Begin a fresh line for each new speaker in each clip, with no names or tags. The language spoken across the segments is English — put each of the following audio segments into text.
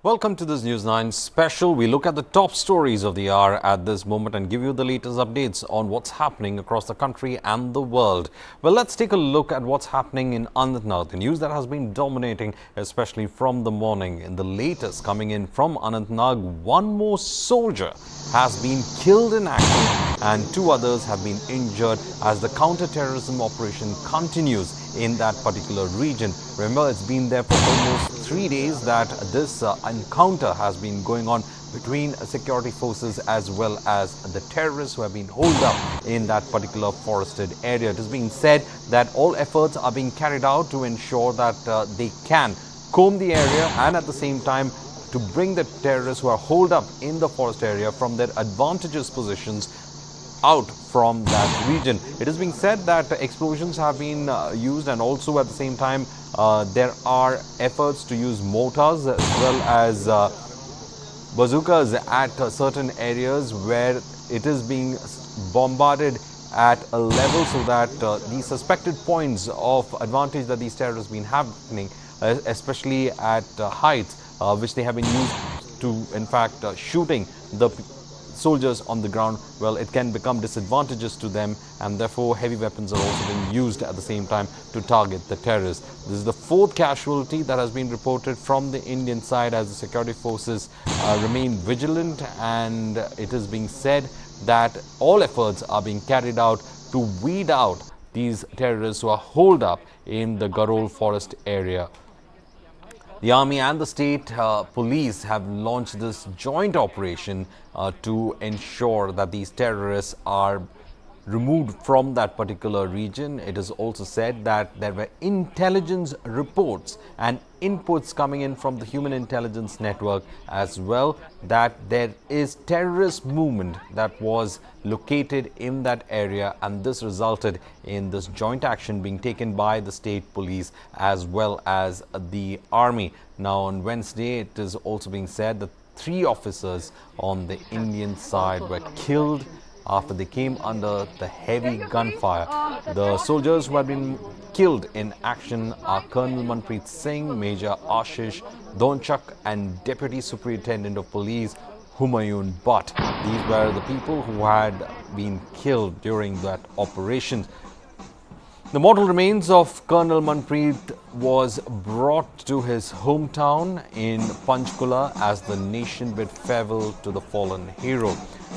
Welcome to this News 9 special. We look at the top stories of the hour at this moment and give you the latest updates on what's happening across the country and the world. Well, let's take a look at what's happening in Anantnag, the news that has been dominating, especially from the morning. In the latest coming in from Anantnag, one more soldier has been killed in action and two others have been injured as the counter-terrorism operation continues in that particular region. Remember, it's been there for almost 3 days that this encounter has been going on between security forces as well as the terrorists who have been holed up in that particular forested area. It is being said that all efforts are being carried out to ensure that they can comb the area and at the same time to bring the terrorists who are holed up in the forest area from their advantageous positions out from that region. It is being said that explosions have been used, and also at the same time there are efforts to use mortars as well as bazookas at certain areas where it is being bombarded at a level so that the suspected points of advantage that these terrorists have been happening, especially at heights which they have been used to in fact shooting the soldiers on the ground, well, it can become disadvantageous to them, and therefore heavy weapons are also being used at the same time to target the terrorists. This is the fourth casualty that has been reported from the Indian side as the security forces remain vigilant, and it is being said that all efforts are being carried out to weed out these terrorists who are holed up in the Garol forest area. The army and the state police have launched this joint operation to ensure that these terrorists are removed from that particular region. It is also said that there were intelligence reports and inputs coming in from the human intelligence network as well, that there is terrorist movement that was located in that area, and this resulted in this joint action being taken by the state police as well as the army. Now on Wednesday, it is also being said that 3 officers on the Indian side were killed after they came under the heavy gunfire. The soldiers who had been killed in action are Colonel Manpreet Singh, Major Ashish, Dhonchak and Deputy Superintendent of Police Humayun Butt. These were the people who had been killed during that operation. The mortal remains of Colonel Manpreet was brought to his hometown in Panchkula as the nation bid farewell to the fallen hero.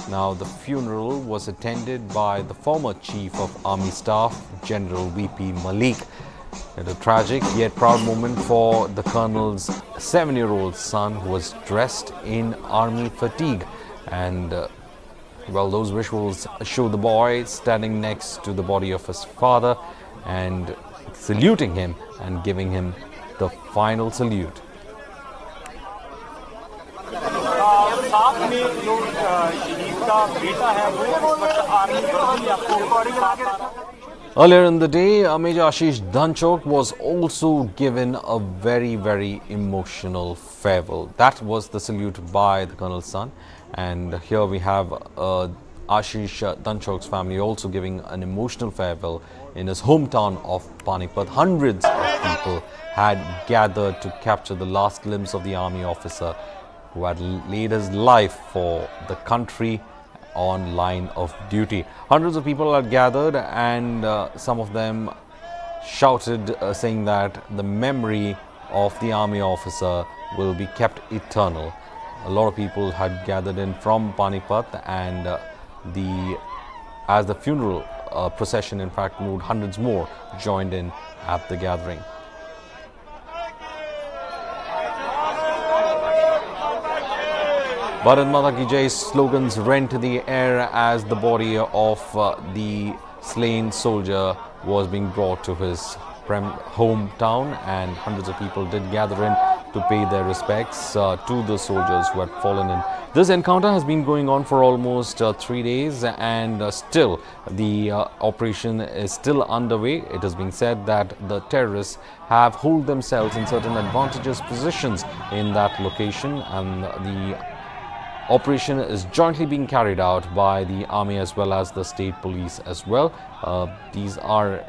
Now, the funeral was attended by the former Chief of Army Staff, General V.P. Malik. It was a tragic yet proud moment for the Colonel's 7-year-old son, who was dressed in army fatigue. And well, those visuals show the boy standing next to the body of his father and saluting him and giving him the final salute. Earlier in the day, Major Ashish Dhonchak was also given a very emotional farewell. That was the salute by the Colonel's son, and here we have Ashish Dhonchak's family also giving an emotional farewell in his hometown of Panipat. Hundreds of people had gathered to capture the last glimpse of the army officer who had laid his life for the country on line of duty. Hundreds of people had gathered, and some of them shouted saying that the memory of the army officer will be kept eternal. A lot of people had gathered in from Panipat, and as the funeral procession in fact moved, hundreds more joined in at the gathering. Bharat Mata Ki Jai slogans rent the air as the body of the slain soldier was being brought to his hometown, and hundreds of people did gather in to pay their respects to the soldiers who had fallen in. This encounter has been going on for almost 3 days, and still the operation is still underway. It is being said that the terrorists have holed themselves in certain advantageous positions in that location, and the operation is jointly being carried out by the army as well as the state police as well. These are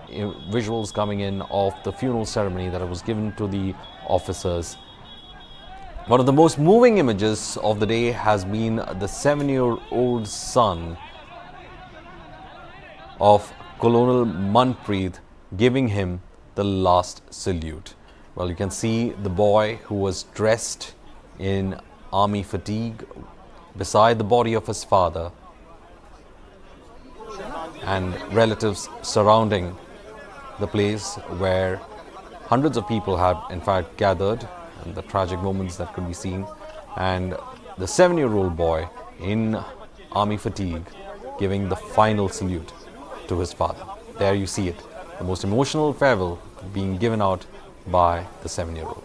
visuals coming in of the funeral ceremony that was given to the officers. One of the most moving images of the day has been the 7-year-old son of Colonel Manpreet giving him the last salute. Well, you can see the boy who was dressed in army fatigue beside the body of his father, and relatives surrounding the place where hundreds of people had in fact gathered, and the tragic moments that could be seen, and the 7-year-old boy in army fatigue giving the final salute to his father. There you see it, the most emotional farewell being given out by the 7-year-old.